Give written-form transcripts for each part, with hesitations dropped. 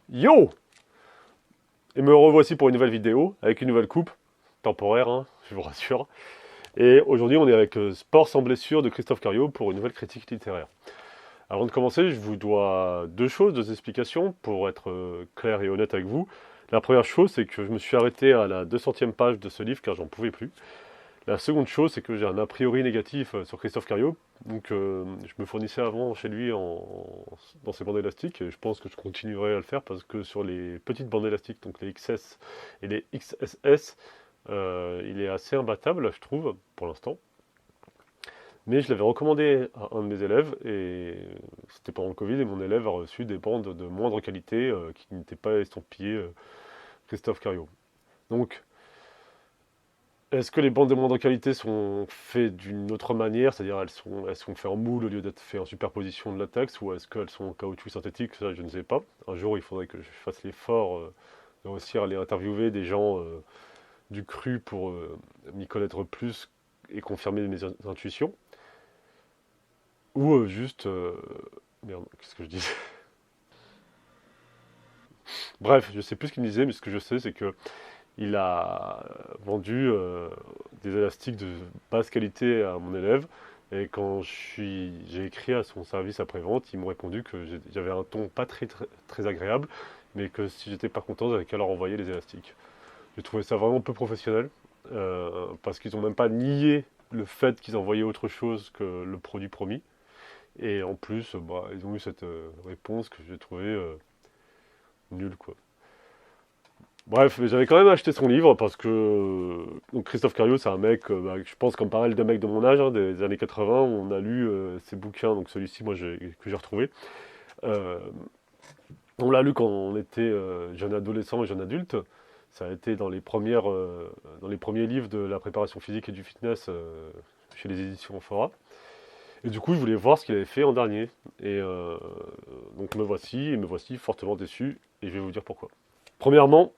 Yo! Et me revoici pour une nouvelle vidéo, avec une nouvelle coupe, temporaire, hein, je vous rassure. Et aujourd'hui, on est avec Sport sans blessure de Christophe Cario pour une nouvelle critique littéraire. Avant de commencer, je vous dois deux choses, deux explications pour être clair et honnête avec vous. La première chose, c'est que je me suis arrêté à la 200e page de ce livre car j'en pouvais plus. La seconde chose, c'est que j'ai un a priori négatif sur Christophe Cario. Donc, je me fournissais avant chez lui dans ses bandes élastiques et je pense que je continuerai à le faire parce que sur les petites bandes élastiques, donc les XS et les XSS, il est assez imbattable, je trouve, pour l'instant. Mais je l'avais recommandé à un de mes élèves et c'était pendant le Covid et mon élève a reçu des bandes de moindre qualité qui n'étaient pas estampillées Christophe Cario. Donc, est-ce que les bandes de moindre qualité sont faites d'une autre manière, c'est-à-dire elles sont faites en moule au lieu d'être faites en superposition de latex, ou est-ce qu'elles sont en caoutchouc synthétique? Ça, je ne sais pas. Un jour, il faudrait que je fasse l'effort de réussir à aller interviewer des gens du cru pour m'y connaître plus et confirmer mes intuitions. Ou juste... Merde, qu'est-ce que je dis? Bref, je sais plus ce qu'il me disait, mais ce que je sais, c'est que il a vendu des élastiques de basse qualité à mon élève. Et quand j'ai écrit à son service après-vente, ils m'ont répondu que j'avais un ton pas très agréable, mais que si j'étais pas content, j'avais qu'à leur envoyer les élastiques. J'ai trouvé ça vraiment peu professionnel, parce qu'ils n'ont même pas nié le fait qu'ils envoyaient autre chose que le produit promis. Et en plus, bah, ils ont eu cette réponse que j'ai trouvée nulle, quoi. Bref, mais j'avais quand même acheté son livre parce que donc Christophe Cario, c'est un mec, bah, je pense comme pas mal de mecs de mon âge, hein, des années 80, on a lu ses bouquins, donc celui-ci, moi, que j'ai retrouvé. Euh, on l'a lu quand on était jeune adolescent et jeune adulte. Ça a été dans les premiers livres de la préparation physique et du fitness chez les éditions Fora. Et du coup, je voulais voir ce qu'il avait fait en dernier. Et donc me voici fortement déçu, et je vais vous dire pourquoi. Premièrement,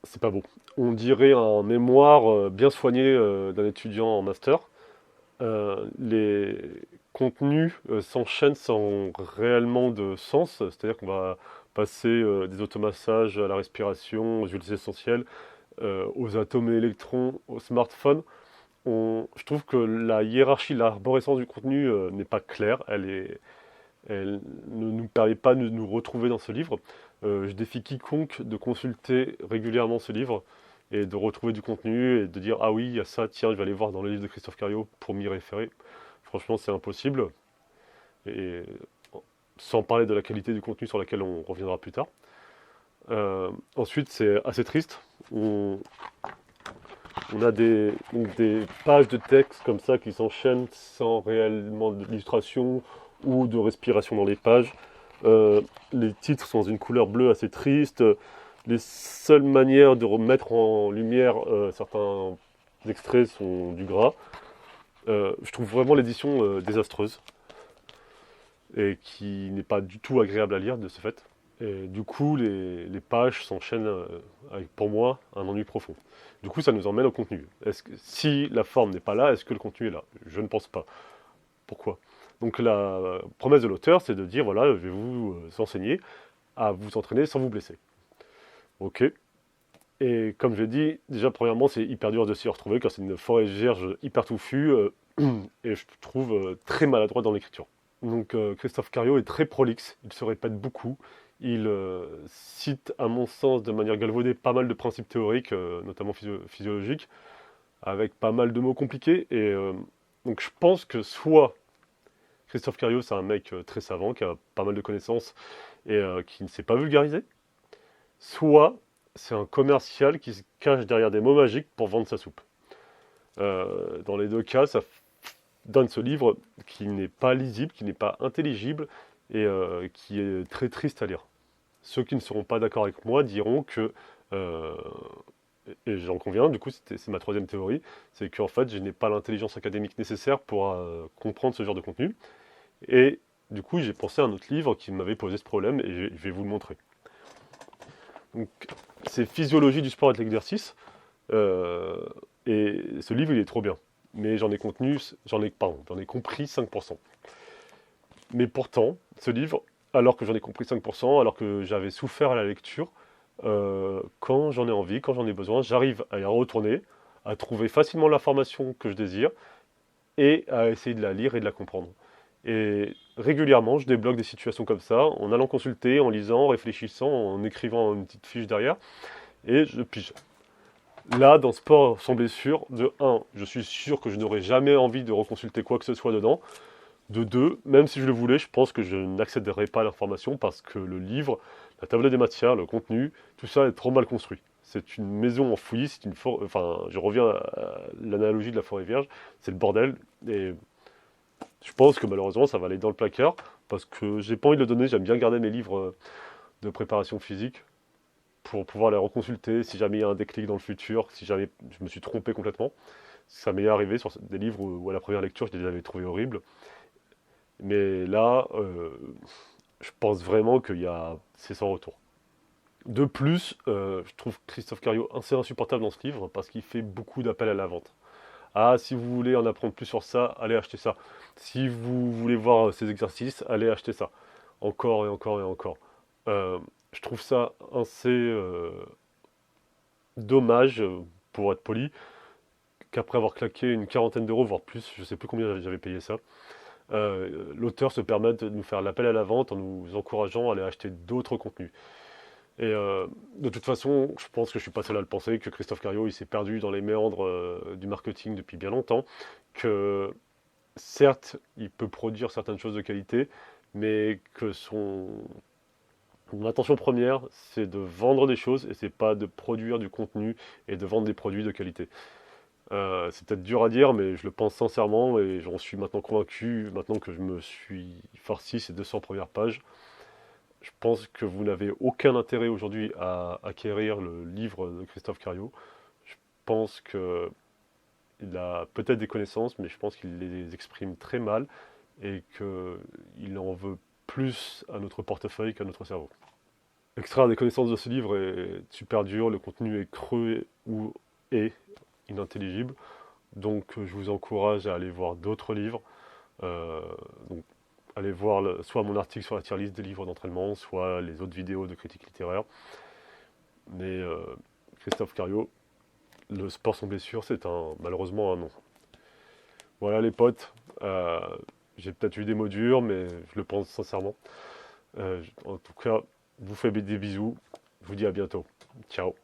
c'est pas beau. On dirait un mémoire bien soigné d'un étudiant en master. Les contenus s'enchaînent sans réellement de sens, c'est-à-dire qu'on va passer des automassages à la respiration, aux huiles essentielles, aux atomes et électrons, au smartphone. Je trouve que la hiérarchie, l'arborescence du contenu n'est pas claire, elle ne nous permet pas de nous retrouver dans ce livre. Je défie quiconque de consulter régulièrement ce livre et de retrouver du contenu et de dire ah oui, il y a ça, tiens, je vais aller voir dans le livre de Christophe Cario pour m'y référer. Franchement, c'est impossible. Et sans parler de la qualité du contenu sur laquelle on reviendra plus tard. Ensuite, c'est assez triste. On a des pages de texte comme ça qui s'enchaînent sans réellement d'illustration ou de respiration dans les pages. Les titres sont dans une couleur bleue assez triste. Les seules manières de remettre en lumière certains extraits sont du gras. Je trouve vraiment l'édition désastreuse et qui n'est pas du tout agréable à lire de ce fait. Et du coup, les pages s'enchaînent avec, pour moi, un ennui profond. Du coup, ça nous emmène au contenu. Si la forme n'est pas là, est-ce que le contenu est là? Je ne pense pas. Pourquoi? Donc la promesse de l'auteur, c'est de dire, voilà, je vais vous enseigner à vous entraîner sans vous blesser. Ok. Et comme je l'ai dit, déjà, premièrement, c'est hyper dur de s'y retrouver, car c'est une forêt vierge hyper touffue, et je trouve très maladroit dans l'écriture. Donc Christophe Cario est très prolixe, il se répète beaucoup, il cite à mon sens de manière galvaudée pas mal de principes théoriques, notamment physiologiques, avec pas mal de mots compliqués, et donc je pense que soit Christophe Cario c'est un mec très savant, qui a pas mal de connaissances, et qui ne sait pas vulgariser, soit c'est un commercial qui se cache derrière des mots magiques pour vendre sa soupe. Dans les deux cas, ça donne ce livre qui n'est pas lisible, qui n'est pas intelligible et qui est très triste à lire. Ceux qui ne seront pas d'accord avec moi diront que, euh, et j'en conviens, du coup c'est ma troisième théorie, c'est qu'en fait je n'ai pas l'intelligence académique nécessaire pour comprendre ce genre de contenu. Et du coup j'ai pensé à un autre livre qui m'avait posé ce problème et je vais vous le montrer. Donc c'est Physiologie du sport et de l'exercice. Et ce livre il est trop bien. Mais j'en ai compris 5%. Mais pourtant, ce livre alors que j'en ai compris 5%, alors que j'avais souffert à la lecture. Quand j'en ai envie, quand j'en ai besoin, j'arrive à y retourner, à trouver facilement l'information que je désire et à essayer de la lire et de la comprendre. Et régulièrement, je débloque des situations comme ça, en allant consulter, en lisant, en réfléchissant, en écrivant une petite fiche derrière, et je pige. Là, dans Sport sans blessure, de 1, je suis sûr que je n'aurais jamais envie de reconsulter quoi que ce soit dedans. De 2, même si je le voulais, je pense que je n'accéderai pas à l'information parce que le livre, la table des matières, le contenu, tout ça est trop mal construit. C'est une maison enfouie, c'est une forêt. Enfin, je reviens à l'analogie de la forêt vierge, c'est le bordel. Et je pense que malheureusement, ça va aller dans le placard parce que j'ai pas envie de le donner. J'aime bien garder mes livres de préparation physique pour pouvoir les reconsulter si jamais il y a un déclic dans le futur, si jamais je me suis trompé complètement. Ça m'est arrivé sur des livres où à la première lecture, je les avais trouvés horribles. Mais là, je pense vraiment c'est sans retour. De plus, je trouve Christophe Cario assez insupportable dans ce livre parce qu'il fait beaucoup d'appels à la vente. Ah, si vous voulez en apprendre plus sur ça, allez acheter ça. Si vous voulez voir ces exercices, allez acheter ça. Encore et encore et encore. Je trouve ça assez dommage, pour être poli, qu'après avoir claqué une quarantaine d'euros, voire plus, je ne sais plus combien j'avais payé ça, l'auteur se permette de nous faire l'appel à la vente en nous encourageant à aller acheter d'autres contenus. Et de toute façon, je pense que je suis pas seul à le penser, que Christophe Cario il s'est perdu dans les méandres du marketing depuis bien longtemps, que certes, il peut produire certaines choses de qualité, mais que son intention première, c'est de vendre des choses et c'est pas de produire du contenu et de vendre des produits de qualité. C'est peut-être dur à dire, mais je le pense sincèrement et j'en suis maintenant convaincu, maintenant que je me suis farci ces 200 premières pages. Je pense que vous n'avez aucun intérêt aujourd'hui à acquérir le livre de Christophe Cario. Je pense qu'il a peut-être des connaissances, mais je pense qu'il les exprime très mal et qu'il en veut plus à notre portefeuille qu'à notre cerveau. Extraire des connaissances de ce livre est super dur, le contenu est creux ou est inintelligible. Donc je vous encourage à aller voir d'autres livres. Donc allez voir soit mon article sur la tier list des livres d'entraînement, soit les autres vidéos de critique littéraire. Mais Christophe Cario, le sport sans blessure, c'est malheureusement un non. Voilà les potes, j'ai peut-être eu des mots durs, mais je le pense sincèrement. En tout cas, je vous fais des bisous, je vous dis à bientôt. Ciao.